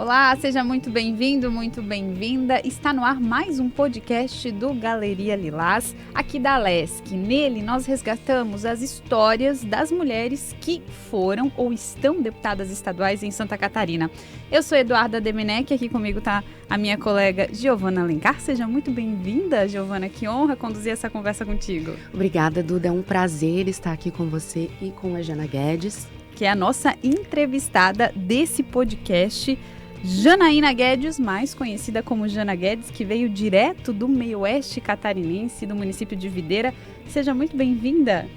Olá, seja muito bem-vindo, muito bem-vinda. Está no ar mais um podcast do Galeria Lilás, aqui da Alesc. Nele, nós resgatamos as histórias das mulheres que foram ou estão deputadas estaduais em Santa Catarina. Eu sou Eduarda Demenech, aqui comigo está a minha colega Giovana Alencar. Seja muito bem-vinda, Giovana, que honra conduzir essa conversa contigo. Obrigada, Duda, é um prazer estar aqui com você e com a Jana Guedes, que é a nossa entrevistada desse podcast. Janaína Guedes, mais conhecida como Jana Guedes, que veio direto do meio oeste catarinense, do município de Videira. Seja muito bem-vinda.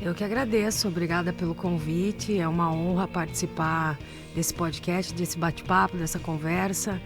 Eu que agradeço, obrigada pelo convite. É uma honra participar desse podcast, desse bate-papo, dessa conversa.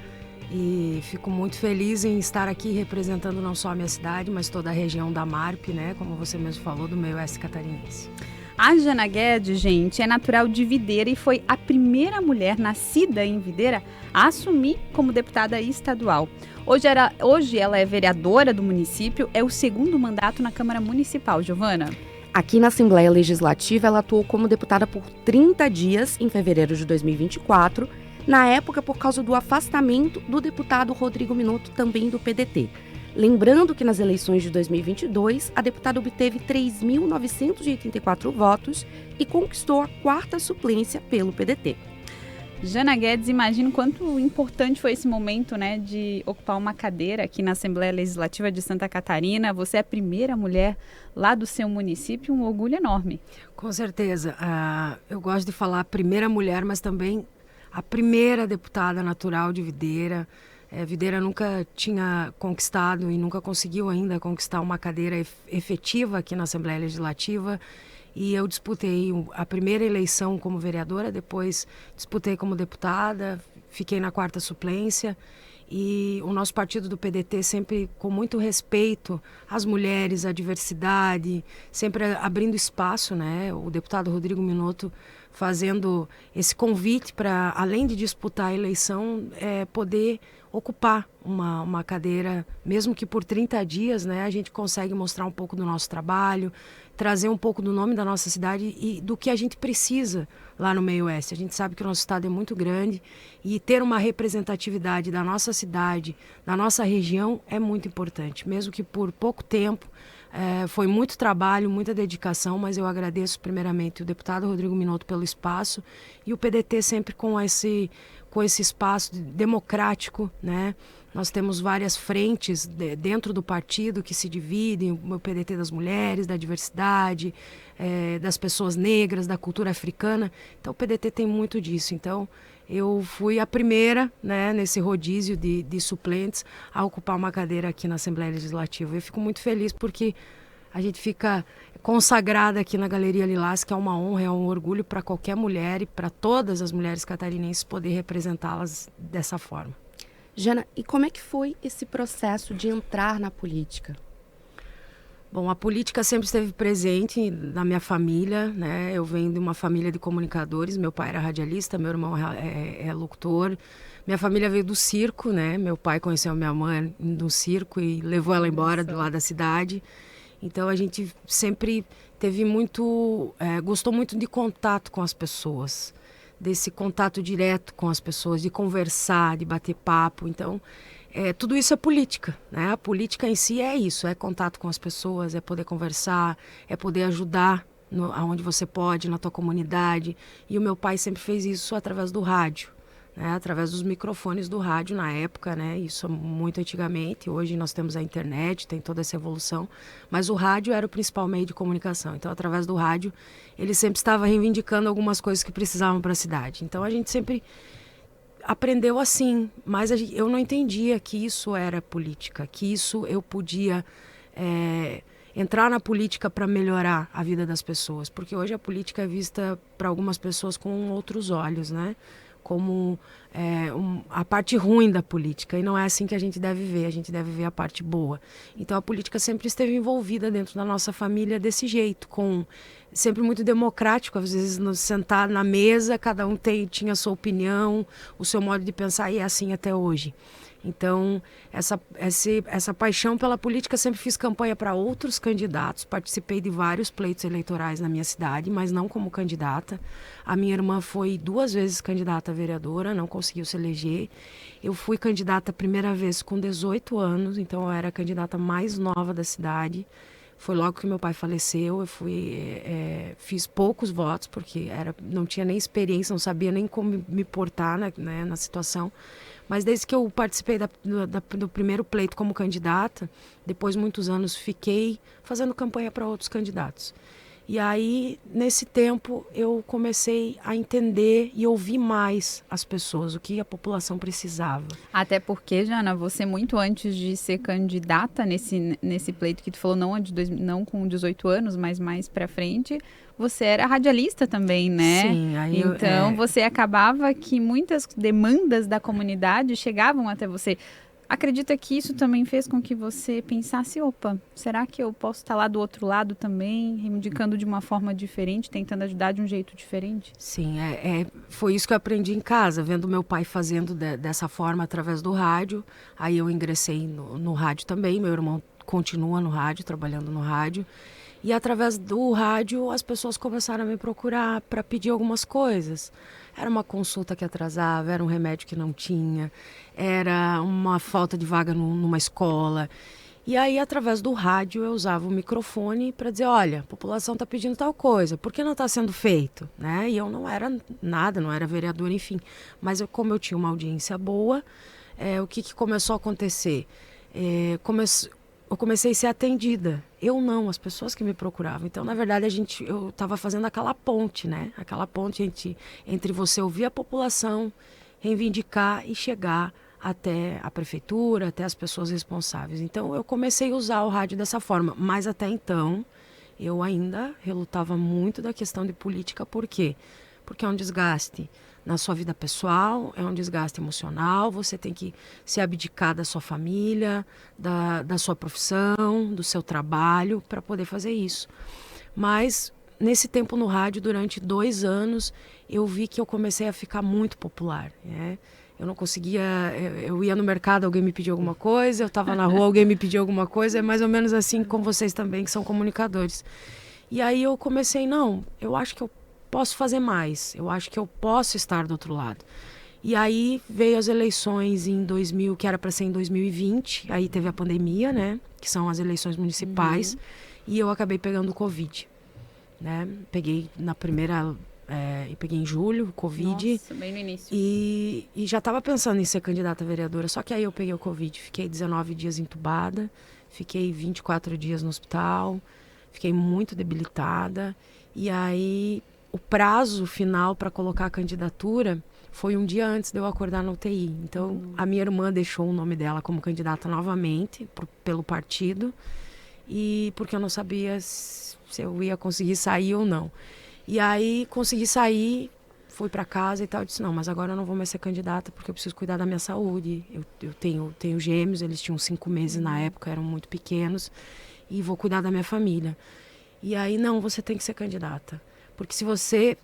E fico muito feliz em estar aqui representando não só a minha cidade, mas toda a região da MARP, né? Como você mesmo falou, do meio oeste catarinense. A Jana Guedes, gente, é natural de Videira e foi a primeira mulher nascida em Videira a assumir como deputada estadual. Hoje ela é vereadora do município, é o segundo mandato na Câmara Municipal. Giovana? Aqui na Assembleia Legislativa, ela atuou como deputada por 30 dias em fevereiro de 2024, na época por causa do afastamento do deputado Rodrigo Minotto, também do PDT. Lembrando que nas eleições de 2022, a deputada obteve 3.984 votos e conquistou a 4ª suplência pelo PDT. Jana Guedes, imagino quanto importante foi esse momento, né, de ocupar uma cadeira aqui na Assembleia Legislativa de Santa Catarina. Você é a primeira mulher lá do seu município, um orgulho enorme. Com certeza. Eu gosto de falar a primeira mulher, mas também a primeira deputada natural de Videira. Videira nunca tinha conquistado e nunca conseguiu ainda conquistar uma cadeira efetiva aqui na Assembleia Legislativa. E eu disputei a primeira eleição como vereadora, depois disputei como deputada, fiquei na 4ª suplência. E o nosso partido do PDT sempre com muito respeito às mulheres, à diversidade, sempre abrindo espaço, né? O deputado Rodrigo Minotto fazendo esse convite para, além de disputar a eleição, poder ocupar uma cadeira, mesmo que por 30 dias, né? A gente consegue mostrar um pouco do nosso trabalho, trazer um pouco do nome da nossa cidade e do que a gente precisa lá no meio oeste. A gente sabe que o nosso estado é muito grande e ter uma representatividade da nossa cidade, da nossa região, é muito importante, mesmo que por pouco tempo. Foi muito trabalho, muita dedicação, mas eu agradeço primeiramente o deputado Rodrigo Minotto pelo espaço e o PDT sempre com esse espaço democrático, né? Nós temos várias frentes dentro do partido que se dividem, o PDT das mulheres, da diversidade, das pessoas negras, da cultura africana. Então o PDT tem muito disso. Então eu fui a primeira, né, nesse rodízio de suplentes a ocupar uma cadeira aqui na Assembleia Legislativa. Eu fico muito feliz porque a gente fica consagrada aqui na Galeria Lilás, que é uma honra, é um orgulho para qualquer mulher e para todas as mulheres catarinenses poder representá-las dessa forma. Jana, e como é que foi esse processo de entrar na política? Bom, a política sempre esteve presente na minha família, né? Eu venho de uma família de comunicadores, meu pai era radialista, meu irmão é locutor. Minha família veio do circo, né? Meu pai conheceu minha mãe no circo e levou ela embora de lá da cidade. Então a gente sempre teve gostou muito de contato com as pessoas, desse contato direto com as pessoas, de conversar, de bater papo. Então, tudo isso é política, né? A política em si é isso, é contato com as pessoas, é poder conversar, é poder ajudar aonde você pode, na tua comunidade. E o meu pai sempre fez isso através do rádio, né? Através dos microfones do rádio na época, né? Isso muito antigamente. Hoje nós temos a internet, tem toda essa evolução, mas o rádio era o principal meio de comunicação. Então, através do rádio, ele sempre estava reivindicando algumas coisas que precisavam para a cidade. Então, a gente sempre aprendeu assim, mas eu não entendia que isso era política, que isso eu podia entrar na política para melhorar a vida das pessoas, porque hoje a política é vista para algumas pessoas com outros olhos, né? Como a parte ruim da política, e não é assim que a gente deve ver a parte boa. Então a política sempre esteve envolvida dentro da nossa família desse jeito, com sempre muito democrático, às vezes sentar na mesa, cada um tinha a sua opinião, o seu modo de pensar, e é assim até hoje. Então, essa paixão pela política, sempre fiz campanha para outros candidatos, participei de vários pleitos eleitorais na minha cidade, mas não como candidata. A minha irmã foi 2 vezes candidata a vereadora, não conseguiu se eleger. Eu fui candidata a primeira vez com 18 anos, então eu era a candidata mais nova da cidade. Foi logo que meu pai faleceu, eu fiz poucos votos, porque não tinha nem experiência, não sabia nem como me portar na situação. Mas desde que eu participei do primeiro pleito como candidata, depois de muitos anos fiquei fazendo campanha para outros candidatos. E aí, nesse tempo, eu comecei a entender e ouvir mais as pessoas, o que a população precisava. Até porque, Jana, você muito antes de ser candidata nesse pleito que tu falou, não com 18 anos, mas mais pra frente, você era radialista também, né? Sim. Então, você acabava que muitas demandas da comunidade chegavam até você. Acredita que isso também fez com que você pensasse, opa, será que eu posso estar lá do outro lado também, reivindicando de uma forma diferente, tentando ajudar de um jeito diferente? Sim, foi isso que eu aprendi em casa, vendo meu pai fazendo dessa forma através do rádio. Aí eu ingressei no rádio também, meu irmão continua no rádio, trabalhando no rádio. E através do rádio as pessoas começaram a me procurar para pedir algumas coisas. Era uma consulta que atrasava, era um remédio que não tinha, era uma falta de vaga numa escola. E aí, através do rádio, eu usava o microfone para dizer, olha, a população está pedindo tal coisa, por que não está sendo feito? Né? E eu não era nada, não era vereadora, enfim. Mas como eu tinha uma audiência boa, o que começou a acontecer? Eu comecei a ser atendida. Eu não, as pessoas que me procuravam. Então, na verdade, eu estava fazendo aquela ponte, né? Aquela ponte entre você ouvir a população, reivindicar e chegar até a prefeitura, até as pessoas responsáveis. Então, eu comecei a usar o rádio dessa forma. Mas até então, eu ainda relutava muito da questão de política. Por quê? Porque é um desgaste na sua vida pessoal, é um desgaste emocional, você tem que se abdicar da sua família, da sua profissão, do seu trabalho, para poder fazer isso. Mas, nesse tempo no rádio, durante 2 anos, eu vi que eu comecei a ficar muito popular, né? Eu não conseguia, eu ia no mercado, alguém me pedia alguma coisa, eu estava na rua, alguém me pedia alguma coisa, é mais ou menos assim com vocês também, que são comunicadores. E aí eu comecei, eu acho que eu posso fazer mais, eu acho que eu posso estar do outro lado. E aí veio as eleições em 2000, que era para ser em 2020, aí teve a pandemia, né, que são as eleições municipais, e eu acabei pegando o Covid, né, peguei na primeira, peguei em julho, Covid. Nossa, bem no início. E já estava pensando em ser candidata a vereadora, só que aí eu peguei o Covid, fiquei 19 dias entubada, fiquei 24 dias no hospital, fiquei muito debilitada, e aí o prazo final para colocar a candidatura foi um dia antes de eu acordar na UTI. Então, a minha irmã deixou o nome dela como candidata novamente pelo partido, e porque eu não sabia se eu ia conseguir sair ou não. E aí, consegui sair, fui para casa e tal. Eu disse, não, mas agora eu não vou mais ser candidata porque eu preciso cuidar da minha saúde. Eu tenho gêmeos, eles tinham 5 meses na época, eram muito pequenos, e vou cuidar da minha família. E aí, não, você tem que ser candidata. Porque se você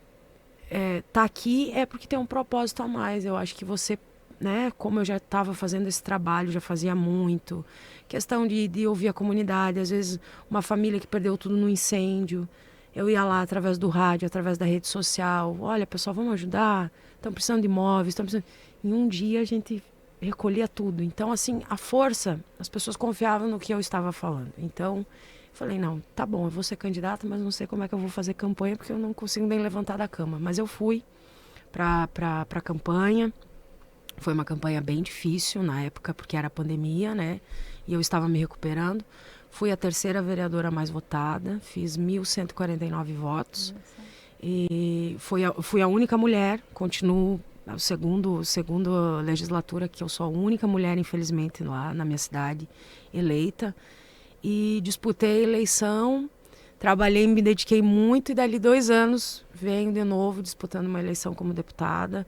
tá aqui, é porque tem um propósito a mais. Eu acho que você, né, como eu já estava fazendo esse trabalho, já fazia muito. Questão de ouvir a comunidade, às vezes uma família que perdeu tudo no incêndio. Eu ia lá através do rádio, através da rede social. Olha, pessoal, vamos ajudar? Estão precisando de imóveis, estão precisando... Em um dia a gente recolhia tudo. Então, assim, a força, as pessoas confiavam no que eu estava falando. Então... falei, não, tá bom, eu vou ser candidata, mas não sei como é que eu vou fazer campanha, porque eu não consigo nem levantar da cama. Mas eu fui pra campanha. Foi uma campanha bem difícil na época, porque era pandemia, né? E eu estava me recuperando. Fui a 3ª vereadora mais votada, fiz 1.149 votos. E fui a única mulher, continuo a segunda legislatura que eu sou a única mulher, infelizmente, lá na minha cidade, eleita. E disputei a eleição, trabalhei, me dediquei muito, e dali 2 anos venho de novo disputando uma eleição como deputada.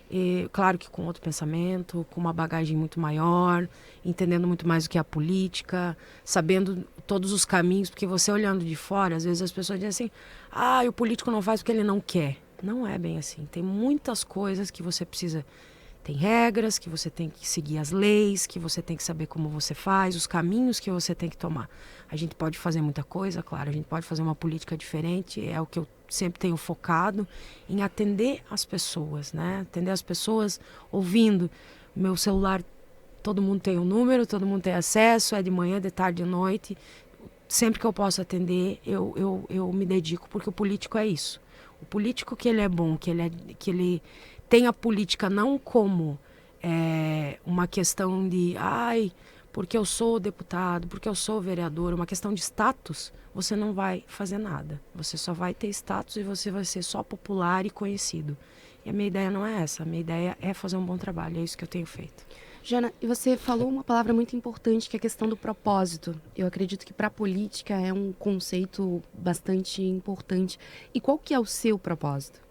E, claro que com outro pensamento, com uma bagagem muito maior, entendendo muito mais o que é a política, sabendo todos os caminhos, porque você olhando de fora, às vezes as pessoas dizem assim, o político não faz porque ele não quer. Não é bem assim. Tem muitas coisas que você precisa. Tem regras, que você tem que seguir as leis, que você tem que saber como você faz, os caminhos que você tem que tomar. A gente pode fazer muita coisa, claro, a gente pode fazer uma política diferente, é o que eu sempre tenho focado, em atender as pessoas, né? Atender as pessoas ouvindo. Meu celular, todo mundo tem um número, todo mundo tem acesso, é de manhã, de tarde, de noite. Sempre que eu posso atender, eu me dedico, porque o político é isso. O político que ele é bom, que ele tem a política não como uma questão de porque eu sou deputado, porque eu sou vereador, uma questão de status, você não vai fazer nada. Você só vai ter status e você vai ser só popular e conhecido. E a minha ideia não é essa, a minha ideia é fazer um bom trabalho, é isso que eu tenho feito. Jana, e você falou uma palavra muito importante, que é a questão do propósito. Eu acredito que para a política é um conceito bastante importante. E qual que é o seu propósito?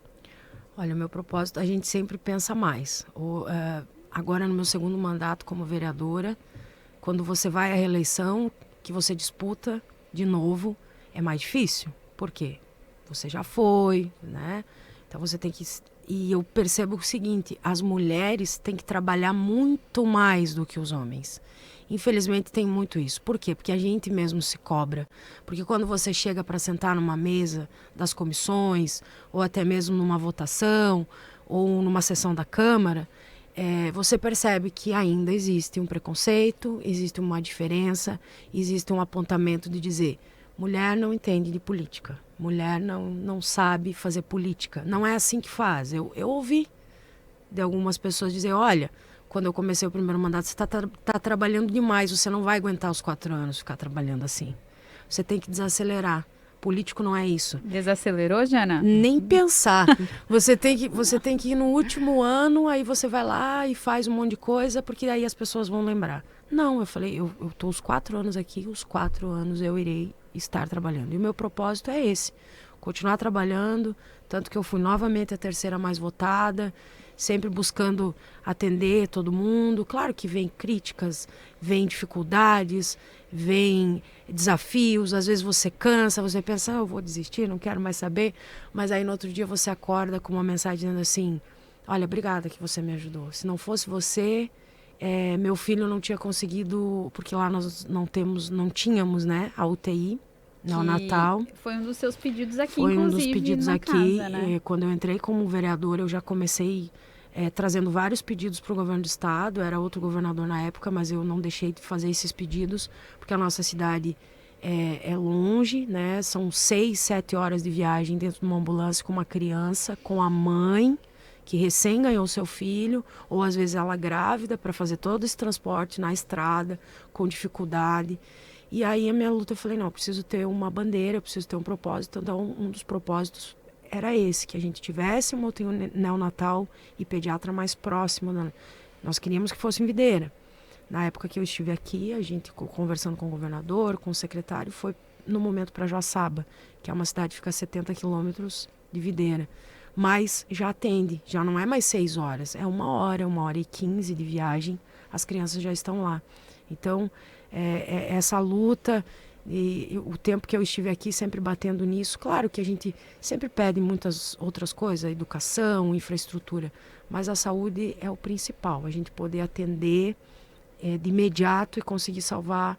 Olha, o meu propósito, a gente sempre pensa mais. Agora, no meu segundo mandato como vereadora, quando você vai à reeleição, que você disputa de novo, é mais difícil. Por quê? Você já foi, né? Então você tem que... E eu percebo o seguinte, as mulheres têm que trabalhar muito mais do que os homens. Infelizmente tem muito isso. Por quê? Porque a gente mesmo se cobra. Porque quando você chega para sentar numa mesa das comissões, ou até mesmo numa votação, ou numa sessão da Câmara, você percebe que ainda existe um preconceito, existe uma diferença, existe um apontamento de dizer, mulher não entende de política, mulher não sabe fazer política, não é assim que faz. Eu ouvi de algumas pessoas dizer, olha, quando eu comecei o primeiro mandato, você está trabalhando demais, você não vai aguentar os 4 anos ficar trabalhando assim. Você tem que desacelerar. Político não é isso. Desacelerou, Jana? Nem pensar. Você tem que ir no último ano, aí você vai lá e faz um monte de coisa, porque aí as pessoas vão lembrar. Não, eu falei, eu estou os 4 anos aqui, os 4 anos eu irei estar trabalhando. E o meu propósito é esse, continuar trabalhando, tanto que eu fui novamente a terceira mais votada, sempre buscando atender todo mundo. Claro que vem críticas, vem dificuldades, vem desafios, às vezes você cansa, você pensa, eu vou desistir, não quero mais saber, mas aí no outro dia você acorda com uma mensagem dizendo assim, olha, obrigada que você me ajudou, se não fosse você, meu filho não tinha conseguido, porque lá nós não tínhamos, né, a UTI neonatal. Foi um dos seus pedidos aqui, foi inclusive, um dos pedidos na aqui, casa, né? Quando eu entrei como vereadora, eu já comecei trazendo vários pedidos para o governo do estado, era outro governador na época, mas eu não deixei de fazer esses pedidos, porque a nossa cidade é longe, né? São 6, 7 horas de viagem dentro de uma ambulância com uma criança, com a mãe, que recém ganhou seu filho, ou às vezes ela grávida, para fazer todo esse transporte na estrada, com dificuldade. E aí a minha luta, eu falei, não, eu preciso ter uma bandeira, eu preciso ter um propósito. Então, um dos propósitos era esse, que a gente tivesse uma UTI neonatal e pediatra mais próxima. Nós queríamos que fosse em Videira. Na época que eu estive aqui, a gente conversando com o governador, com o secretário, foi no momento para Joaçaba, que é uma cidade que fica a 70 quilômetros de Videira. Mas já atende, já não é mais 6 horas, é 1 hora e 15 de viagem, as crianças já estão lá. Então, essa luta, e o tempo que eu estive aqui sempre batendo nisso, claro que a gente sempre pede muitas outras coisas, educação, infraestrutura, mas a saúde é o principal, a gente poder atender de imediato e conseguir salvar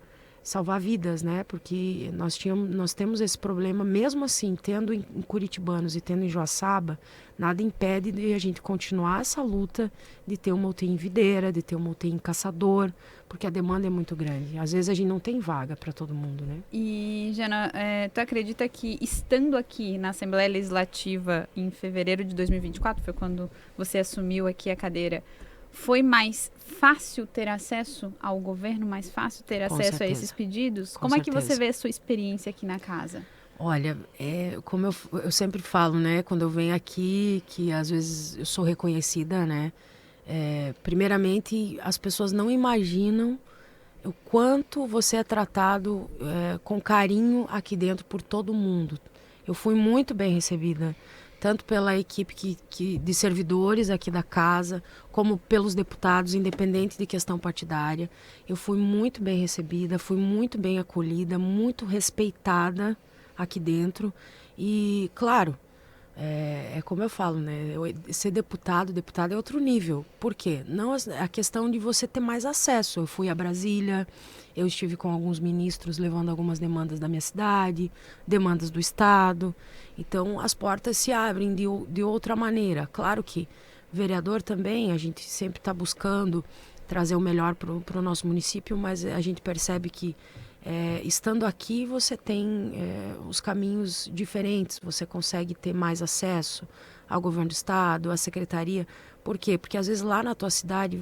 vidas, né? Porque nós temos esse problema, mesmo assim, tendo em Curitibanos e tendo em Joaçaba, nada impede de a gente continuar essa luta de ter uma UTI em Videira, de ter uma UTI em Caçador, porque a demanda é muito grande. Às vezes a gente não tem vaga para todo mundo, né? E, Jana, tu acredita que estando aqui na Assembleia Legislativa em fevereiro de 2024, foi quando você assumiu aqui a cadeira, foi mais fácil ter acesso ao governo, mais fácil ter acesso a esses pedidos? Como é que você vê a sua experiência aqui na casa? Olha, como eu sempre falo, né, quando eu venho aqui, que às vezes eu sou reconhecida, né, primeiramente as pessoas não imaginam o quanto você é tratado com carinho aqui dentro por todo mundo. Eu fui muito bem recebida tanto pela equipe de servidores aqui da casa, como pelos deputados, independente de questão partidária. Eu fui muito bem recebida, fui muito bem acolhida, muito respeitada aqui dentro. E, claro, é como eu falo, né? Ser deputado é outro nível. Por quê? Não a questão de você ter mais acesso. Eu fui a Brasília, eu estive com alguns ministros levando algumas demandas da minha cidade, demandas do Estado. Então, as portas se abrem de outra maneira. Claro que vereador também, a gente sempre está buscando trazer o melhor para o nosso município, mas a gente percebe que estando aqui você tem os caminhos diferentes, você consegue ter mais acesso ao governo do estado, à secretaria. Por quê? Porque às vezes lá na tua cidade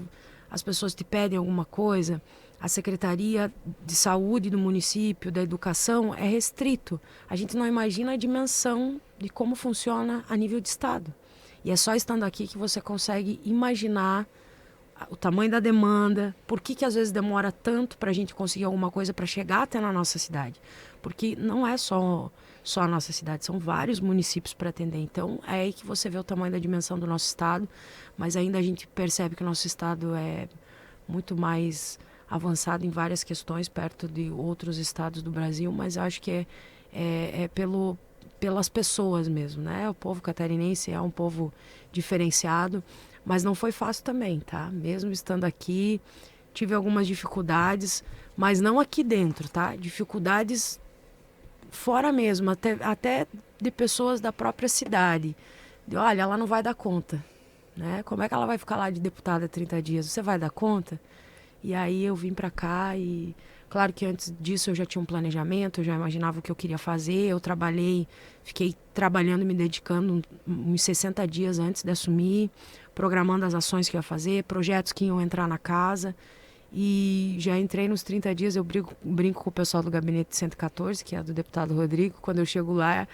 as pessoas te pedem alguma coisa, a secretaria de saúde do município, da educação é restrito. A gente não imagina a dimensão de como funciona a nível de estado. E é só estando aqui que você consegue imaginar o tamanho da demanda, por que às vezes demora tanto para a gente conseguir alguma coisa para chegar até na nossa cidade. Porque não é só a nossa cidade, são vários municípios para atender. Então é aí que você vê o tamanho da dimensão do nosso estado, mas ainda a gente percebe que o nosso estado é muito mais avançado em várias questões, perto de outros estados do Brasil, mas acho que pelas pessoas mesmo, né? O povo catarinense é um povo diferenciado, mas não foi fácil também, tá? Mesmo estando aqui, tive algumas dificuldades, mas não aqui dentro, tá? Dificuldades fora mesmo, até de pessoas da própria cidade. Olha, ela não vai dar conta, né? Como é que ela vai ficar lá de deputada 30 dias? Você vai dar conta? E aí eu vim para cá e... Claro que antes disso eu já tinha um planejamento, eu já imaginava o que eu queria fazer, eu fiquei trabalhando e me dedicando uns 60 dias antes de assumir, programando as ações que eu ia fazer, projetos que iam entrar na casa. E já entrei nos 30 dias, eu brinco com o pessoal do Gabinete 114, que é do deputado Rodrigo. Quando eu chego lá,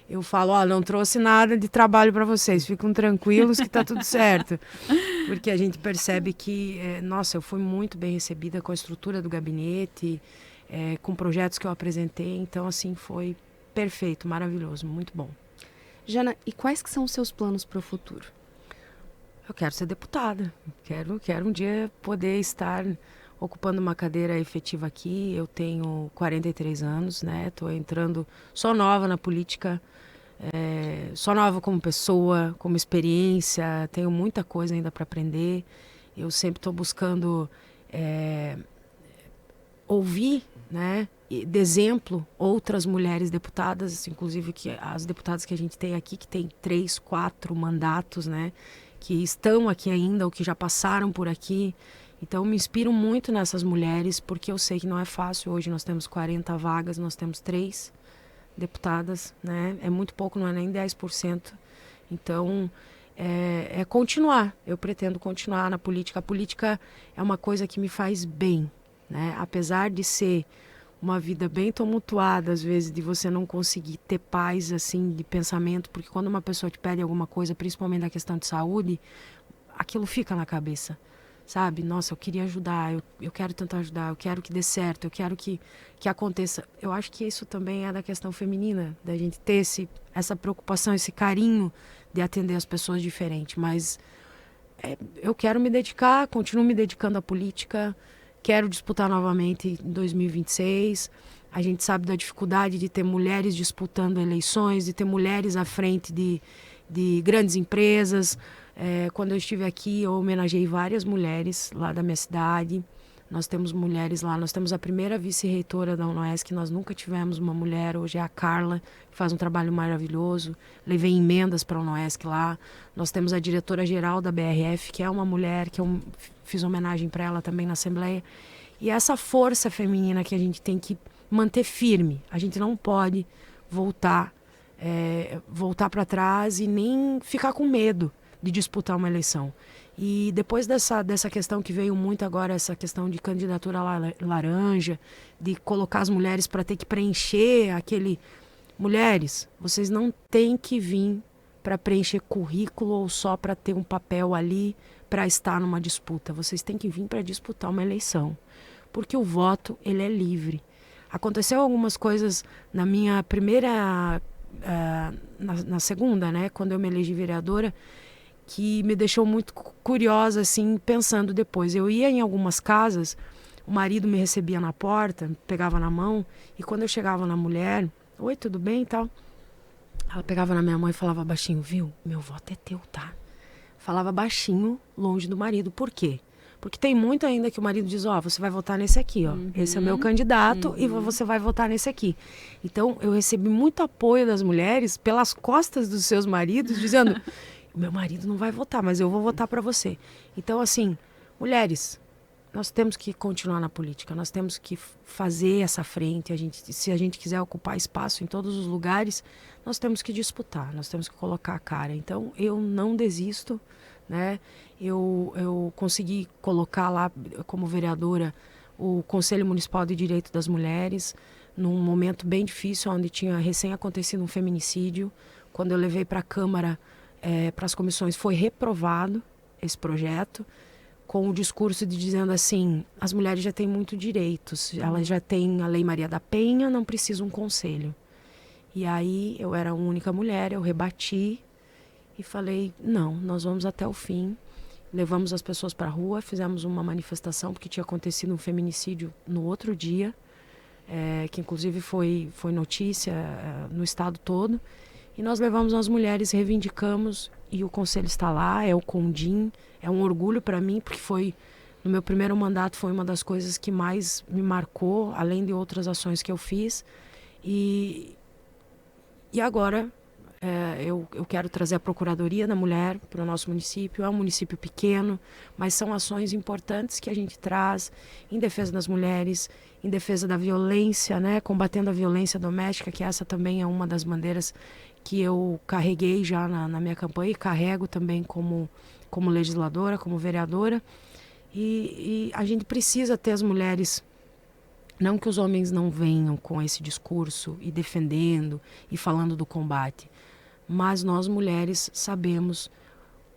eu falo, não trouxe nada de trabalho para vocês, fiquem tranquilos que tá tudo certo. Porque a gente percebe que, nossa, eu fui muito bem recebida com a estrutura do gabinete, com projetos que eu apresentei. Então, assim, foi perfeito, maravilhoso, muito bom. Jana, e quais que são os seus planos para o futuro? Eu quero ser deputada, quero um dia poder estar ocupando uma cadeira efetiva aqui. Eu tenho 43 anos, né? Sou nova na política, sou nova como pessoa, como experiência, tenho muita coisa ainda para aprender. Eu sempre estou buscando ouvir, né, de exemplo, outras mulheres deputadas, inclusive as deputadas que a gente tem aqui, que tem 3, 4 mandatos, né, que estão aqui ainda ou que já passaram por aqui. Então, me inspiro muito nessas mulheres, porque eu sei que não é fácil. Hoje nós temos 40 vagas, nós temos 3 deputadas, né? É muito pouco, não é nem 10%. Então, continuar. Eu pretendo continuar na política. A política é uma coisa que me faz bem, né? Apesar de ser uma vida bem tumultuada, às vezes, de você não conseguir ter paz, assim, de pensamento, porque quando uma pessoa te pede alguma coisa, principalmente na questão de saúde, aquilo fica na cabeça. Sabe? Nossa, eu queria ajudar, eu quero tentar ajudar, eu quero que dê certo, eu quero que aconteça. Eu acho que isso também é da questão feminina, da gente ter essa preocupação, esse carinho de atender as pessoas diferentes. Mas eu quero me dedicar, continuo me dedicando à política, quero disputar novamente em 2026. A gente sabe da dificuldade de ter mulheres disputando eleições, de ter mulheres à frente de grandes empresas. Quando eu estive aqui, eu homenageei várias mulheres lá da minha cidade. Nós temos mulheres lá, nós temos a primeira vice-reitora da UNOESC, nós nunca tivemos uma mulher, hoje é a Carla, que faz um trabalho maravilhoso. Levei emendas para a UNOESC lá. Nós temos a diretora-geral da BRF, que é uma mulher, que eu fiz homenagem para ela também na Assembleia. E essa força feminina que a gente tem que manter firme. A gente não pode voltar para trás e nem ficar com medo de disputar uma eleição. E depois dessa questão que veio muito agora, essa questão de candidatura laranja, de colocar as mulheres para ter que preencher aquele... Mulheres, vocês não têm que vir para preencher currículo ou só para ter um papel ali para estar numa disputa. Vocês têm que vir para disputar uma eleição. Porque o voto, ele é livre. Aconteceu algumas coisas na minha primeira na segunda, né, quando eu me elegi vereadora, que me deixou muito curiosa, assim, pensando depois. Eu ia em algumas casas, o marido me recebia na porta, me pegava na mão, e quando eu chegava na mulher, oi, tudo bem e tal, ela pegava na minha mão e falava baixinho, viu, meu voto é teu, tá? Falava baixinho, longe do marido. Por quê? Porque tem muito ainda que o marido diz, você vai votar nesse aqui, ó. Esse é o meu candidato e você vai votar nesse aqui. Então, eu recebi muito apoio das mulheres pelas costas dos seus maridos, dizendo, meu marido não vai votar, mas eu vou votar para você. Então, assim, mulheres, nós temos que continuar na política, nós temos que fazer essa frente. Se a gente quiser ocupar espaço em todos os lugares, nós temos que disputar, nós temos que colocar a cara. Então, eu não desisto, né? Eu consegui colocar lá, como vereadora, o Conselho Municipal de Direito das Mulheres, num momento bem difícil, onde tinha recém acontecido um feminicídio. Quando eu levei para a Câmara, para as comissões, foi reprovado esse projeto, com o discurso de dizendo assim, as mulheres já têm muito direitos, elas já têm a Lei Maria da Penha, não precisam um conselho. E aí eu era a única mulher, eu rebati e falei, não, nós vamos até o fim. Levamos as pessoas para a rua, fizemos uma manifestação, porque tinha acontecido um feminicídio no outro dia, que inclusive foi notícia no estado todo. E nós levamos as mulheres, reivindicamos, e o conselho está lá, é o Condim. É um orgulho para mim, porque no meu primeiro mandato, foi uma das coisas que mais me marcou, além de outras ações que eu fiz. E agora eu quero trazer a Procuradoria da Mulher para o nosso município. É um município pequeno, mas são ações importantes que a gente traz em defesa das mulheres, em defesa da violência, né? Combatendo a violência doméstica, que essa também é uma das bandeiras que eu carreguei já na minha campanha e carrego também como legisladora, como vereadora. E a gente precisa ter as mulheres, não que os homens não venham com esse discurso e defendendo e falando do combate, mas nós mulheres sabemos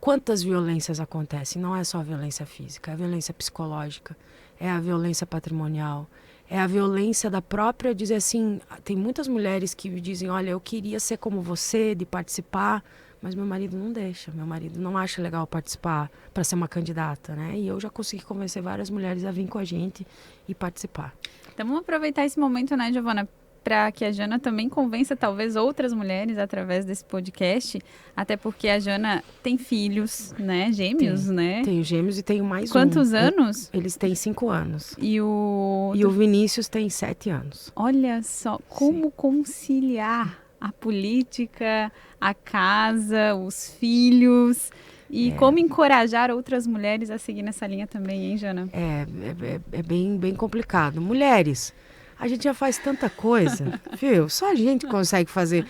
quantas violências acontecem. Não é só a violência física, é a violência psicológica, é a violência patrimonial, é a violência da própria, dizer assim, tem muitas mulheres que dizem, olha, eu queria ser como você, de participar, mas meu marido não deixa, meu marido não acha legal participar para ser uma candidata, né? E eu já consegui convencer várias mulheres a vir com a gente e participar. Então vamos aproveitar esse momento, né, Giovana, para que a Jana também convença talvez outras mulheres através desse podcast, até porque a Jana tem filhos, né, gêmeos, né? Tenho gêmeos e tenho mais Quantos anos? Eles têm 5 anos. E o Vinícius tem 7 anos. Olha só, como conciliar a política, a casa, os filhos e como encorajar outras mulheres a seguir nessa linha também, hein, Jana? É bem complicado. Mulheres, a gente já faz tanta coisa, viu? Só a gente consegue fazer.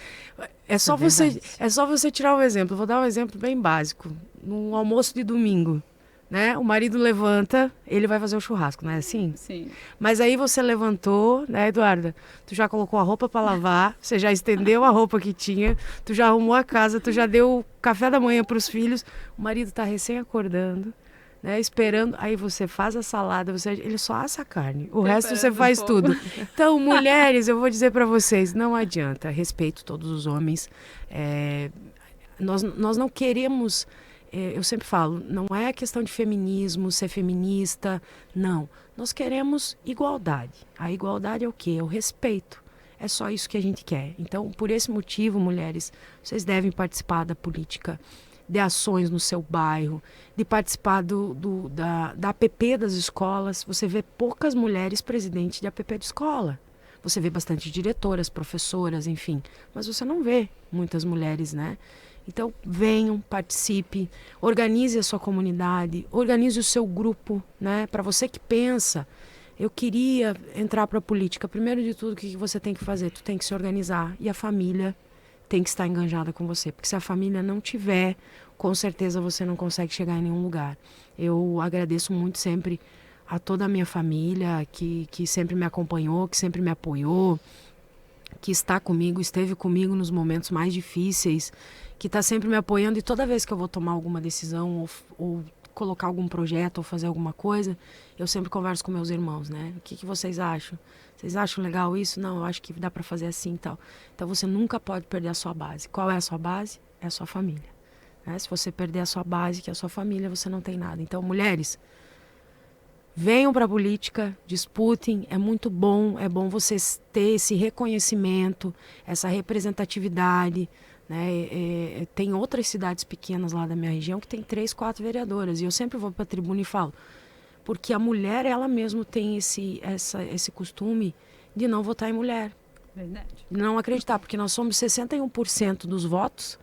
É só você tirar um exemplo. Vou dar um exemplo bem básico. No almoço de domingo, né? O marido levanta, ele vai fazer o churrasco, não é assim? Sim. Mas aí você levantou, né, Eduarda? Tu já colocou a roupa para lavar, você já estendeu a roupa que tinha, tu já arrumou a casa, tu já deu o café da manhã para os filhos. O marido tá recém acordando, né, esperando. Aí você faz a salada, ele só assa a carne. O resto você faz tudo. Então, mulheres, eu vou dizer para vocês, não adianta. Respeito todos os homens. Nós não queremos... eu sempre falo, não é questão de feminismo, ser feminista, não. Nós queremos igualdade. A igualdade é o quê? É o respeito. É só isso que a gente quer. Então, por esse motivo, mulheres, vocês devem participar da política, de ações no seu bairro, de participar da APP das escolas. Você vê poucas mulheres presidentes de APP de escola. Você vê bastante diretoras, professoras, enfim. Mas você não vê muitas mulheres, né? Então, venham, participe, organize a sua comunidade, organize o seu grupo, né? Para você que pensa, eu queria entrar para a política. Primeiro de tudo, o que você tem que fazer? Tu tem que se organizar e a família tem que estar enganjada com você. Porque se a família não tiver, com certeza você não consegue chegar em nenhum lugar. Eu agradeço muito sempre a toda a minha família que sempre me acompanhou, que sempre me apoiou, que está comigo, esteve comigo nos momentos mais difíceis, que está sempre me apoiando, e toda vez que eu vou tomar alguma decisão ou colocar algum projeto ou fazer alguma coisa, eu sempre converso com meus irmãos, né? O que vocês acham? Vocês acham legal isso? Não, eu acho que dá para fazer assim e tal. Então você nunca pode perder a sua base. Qual é a sua base? É a sua família. Né? Se você perder a sua base, que é a sua família, você não tem nada. Então, mulheres, venham para a política, disputem, é muito bom, é bom vocês ter esse reconhecimento, essa representatividade, né? Tem outras cidades pequenas lá da minha região que tem 3, 4 vereadoras, e eu sempre vou para a tribuna e falo, porque a mulher, ela mesma tem esse costume de não votar em mulher. Verdade. De não acreditar, porque nós somos 61% dos votos,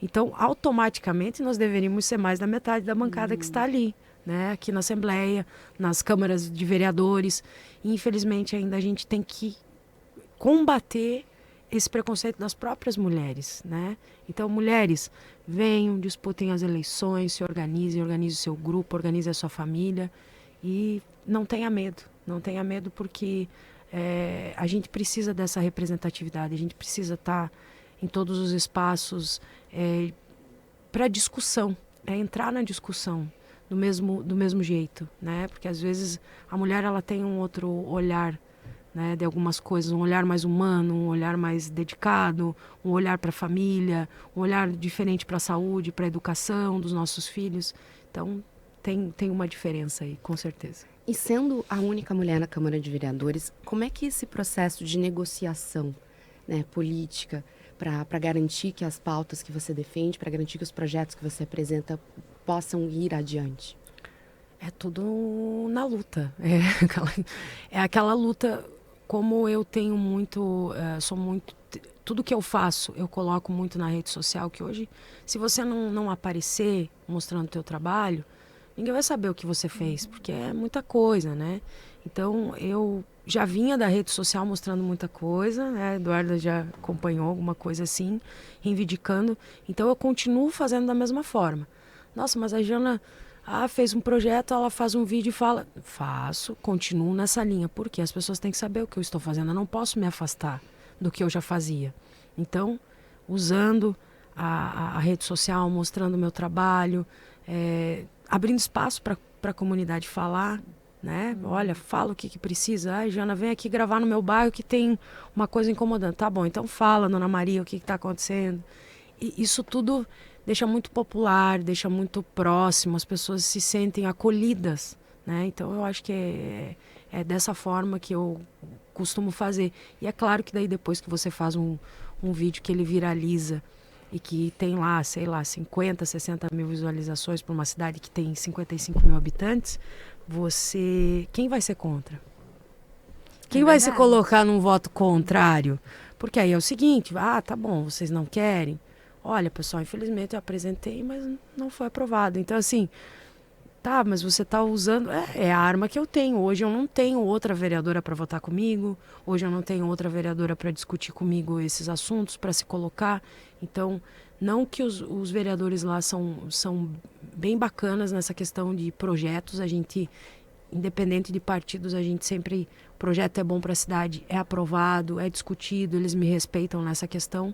então automaticamente nós deveríamos ser mais da metade da bancada que está ali. Né, aqui na Assembleia, nas câmaras de vereadores. E, infelizmente, ainda a gente tem que combater esse preconceito das próprias mulheres. Né? Então, mulheres, venham, disputem as eleições, se organizem, organize o seu grupo, organize a sua família e não tenha medo. Não tenha medo porque a gente precisa dessa representatividade, a gente precisa estar em todos os espaços para discussão, entrar na discussão. Do mesmo jeito, né? Porque às vezes a mulher ela tem um outro olhar, né, de algumas coisas, um olhar mais humano, um olhar mais dedicado, um olhar para a família, um olhar diferente para a saúde, para a educação dos nossos filhos. Então tem uma diferença aí, com certeza. E sendo a única mulher na Câmara de Vereadores, como é que esse processo de negociação, né, política, para garantir que as pautas que você defende, para garantir que os projetos que você apresenta possam ir adiante? É tudo na luta. É aquela luta, como eu tenho muito, tudo que eu faço, eu coloco muito na rede social, que hoje, se você não aparecer mostrando o teu trabalho, ninguém vai saber o que você fez, porque é muita coisa, né? Então, eu já vinha da rede social mostrando muita coisa, né? A Eduarda já acompanhou alguma coisa assim, reivindicando. Então, eu continuo fazendo da mesma forma. Nossa, mas a Jana fez um projeto, ela faz um vídeo e fala... Faço, continuo nessa linha, porque as pessoas têm que saber o que eu estou fazendo. Eu não posso me afastar do que eu já fazia. Então, usando a rede social, mostrando o meu trabalho, abrindo espaço para a comunidade falar, né? Olha, fala o que precisa. Ai, Jana, vem aqui gravar no meu bairro que tem uma coisa incomodando. Tá bom, então fala, Dona Maria, o que está acontecendo. E isso tudo deixa muito popular, deixa muito próximo, as pessoas se sentem acolhidas, né? Então eu acho que é dessa forma que eu costumo fazer. E é claro que daí depois que você faz um vídeo que ele viraliza e que tem lá, sei lá, 50, 60 mil visualizações para uma cidade que tem 55 mil habitantes, quem vai ser contra? Quem vai se colocar num voto contrário? Porque aí é o seguinte, tá bom, vocês não querem? Olha, pessoal, infelizmente eu apresentei, mas não foi aprovado. Então, assim, tá, mas você está usando... É a arma que eu tenho. Hoje eu não tenho outra vereadora para votar comigo. Hoje eu não tenho outra vereadora para discutir comigo esses assuntos, para se colocar. Então, não que os vereadores lá são bem bacanas nessa questão de projetos. A gente, independente de partidos, a gente sempre... O projeto é bom para a cidade, é aprovado, é discutido, eles me respeitam nessa questão.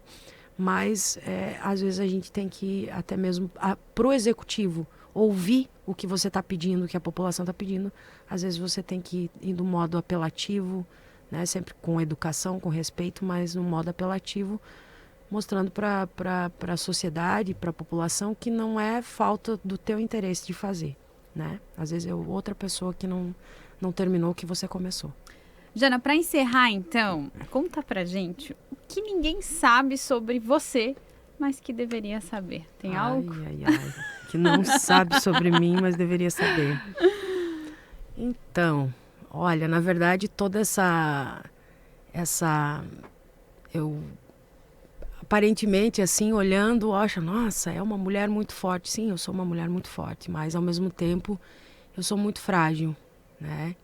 Mas, às vezes, a gente tem que, até mesmo, para o executivo, ouvir o que você está pedindo, o que a população está pedindo. Às vezes, você tem que ir do modo apelativo, né? Sempre com educação, com respeito, mas no modo apelativo, mostrando para a sociedade, para a população, que não é falta do teu interesse de fazer, né? Às vezes, é outra pessoa que não terminou o que você começou. Jana, para encerrar, então, conta pra gente o que ninguém sabe sobre você, mas que deveria saber. Tem algo? Ai, que não sabe sobre mim, mas deveria saber. Então, olha, na verdade, toda eu aparentemente, assim, olhando, acho, nossa, é uma mulher muito forte. Sim, eu sou uma mulher muito forte, mas ao mesmo tempo eu sou muito frágil, né?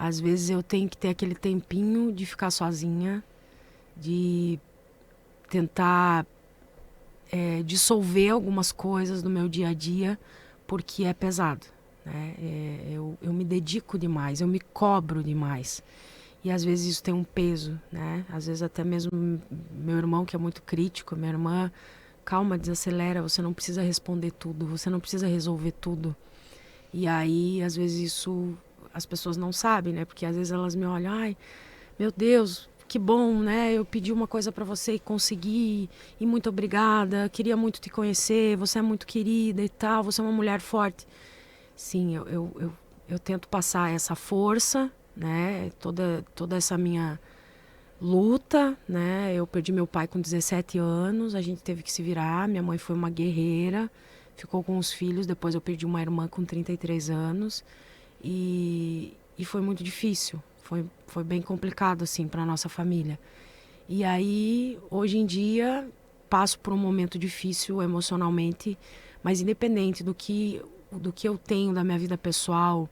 Às vezes eu tenho que ter aquele tempinho de ficar sozinha, de tentar dissolver algumas coisas do meu dia a dia, porque é pesado, né? Eu me dedico demais, eu me cobro demais. E às vezes isso tem um peso, né? Às vezes até mesmo meu irmão, que é muito crítico, minha irmã, calma, desacelera, você não precisa responder tudo, você não precisa resolver tudo. E aí, às vezes, isso as pessoas não sabem, né? Porque às vezes elas me olham, ai, meu Deus, que bom, né? Eu pedi uma coisa para você e consegui, e muito obrigada, queria muito te conhecer, você é muito querida e tal, você é uma mulher forte. Sim, eu tento passar essa força, né? Toda essa minha luta, né? Eu perdi meu pai com 17 anos, a gente teve que se virar, minha mãe foi uma guerreira, ficou com os filhos, depois eu perdi uma irmã com 33 anos e foi muito difícil, foi bem complicado assim para nossa família. E aí, hoje em dia, passo por um momento difícil emocionalmente, mas independente do que eu tenho da minha vida pessoal,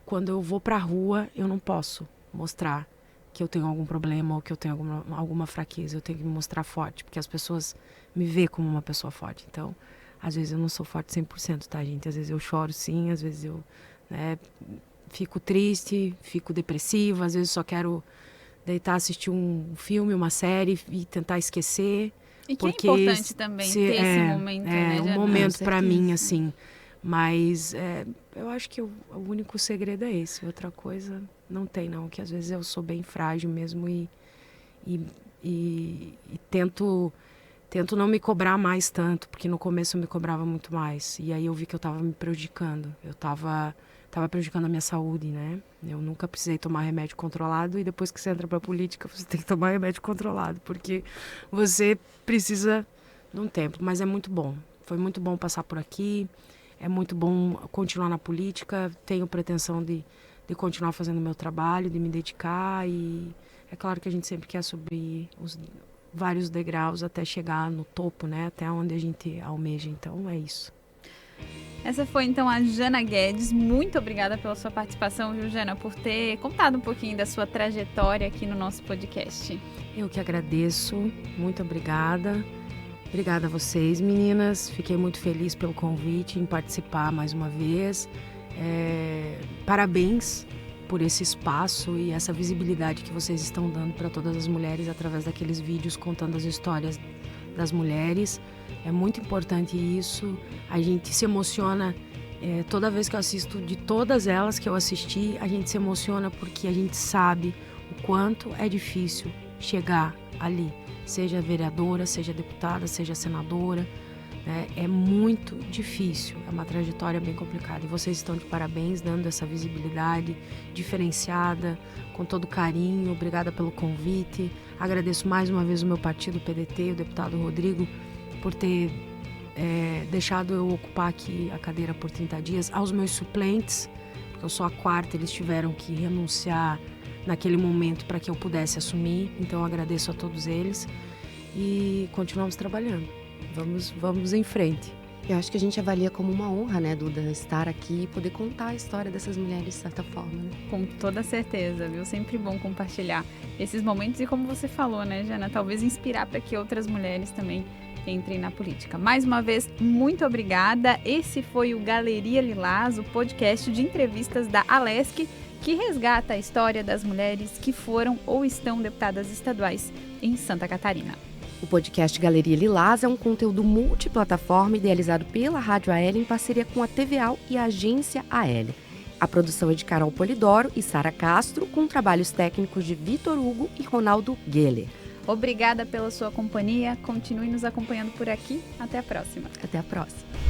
quando eu vou para a rua, eu não posso mostrar que eu tenho algum problema ou que eu tenho alguma fraqueza. Eu tenho que me mostrar forte, porque as pessoas me veem como uma pessoa forte. Então, às vezes eu não sou forte 100%, tá, gente? Às vezes eu choro, sim. Às vezes eu fico triste, fico depressiva. Às vezes só quero deitar, assistir um filme, uma série e tentar esquecer. E que é importante também ter esse momento, né? É um momento para mim, assim. Mas eu acho que o único segredo é esse. Outra coisa não tem, não. Que às vezes eu sou bem frágil mesmo e tento não me cobrar mais tanto, porque no começo eu me cobrava muito mais. E aí eu vi que eu estava me prejudicando. Eu estava prejudicando a minha saúde, né? Eu nunca precisei tomar remédio controlado, e depois que você entra para a política, você tem que tomar remédio controlado, porque você precisa de um tempo. Mas é muito bom. Foi muito bom passar por aqui. É muito bom continuar na política, tenho pretensão de continuar fazendo o meu trabalho, de me dedicar, e é claro que a gente sempre quer subir os vários degraus até chegar no topo, né? Até onde a gente almeja, então é isso. Essa foi então a Jana Guedes. Muito obrigada pela sua participação, viu, Jana, por ter contado um pouquinho da sua trajetória aqui no nosso podcast. Eu que agradeço, muito obrigada. Obrigada a vocês, meninas. Fiquei muito feliz pelo convite em participar mais uma vez. Parabéns por esse espaço e essa visibilidade que vocês estão dando para todas as mulheres através daqueles vídeos contando as histórias das mulheres. É muito importante isso. A gente se emociona toda vez que eu assisto, de todas elas que eu assisti, a gente se emociona porque a gente sabe o quanto é difícil chegar ali. Seja vereadora, seja deputada, seja senadora, né? É muito difícil, é uma trajetória bem complicada. E vocês estão de parabéns, dando essa visibilidade diferenciada, com todo carinho. Obrigada pelo convite. Agradeço mais uma vez o meu partido, o PDT, o deputado Rodrigo, por ter deixado eu ocupar aqui a cadeira por 30 dias. Aos meus suplentes, porque eu sou a quarta, eles tiveram que renunciar naquele momento para que eu pudesse assumir. Então eu agradeço a todos eles e continuamos trabalhando. Vamos em frente. Eu acho que a gente avalia como uma honra, né, Duda, estar aqui e poder contar a história dessas mulheres de certa forma, né? Com toda certeza, viu? Sempre bom compartilhar esses momentos e, como você falou, né, Jana, talvez inspirar para que outras mulheres também entrem na política. Mais uma vez, muito obrigada. Esse foi o Galeria Lilás, o podcast de entrevistas da Alesc, que resgata a história das mulheres que foram ou estão deputadas estaduais em Santa Catarina. O podcast Galeria Lilás é um conteúdo multiplataforma idealizado pela Rádio AL em parceria com a TVAL e a Agência AL. A produção é de Carol Polidoro e Sara Castro, com trabalhos técnicos de Vitor Hugo e Ronaldo Geller. Obrigada pela sua companhia. Continue nos acompanhando por aqui. Até a próxima. Até a próxima.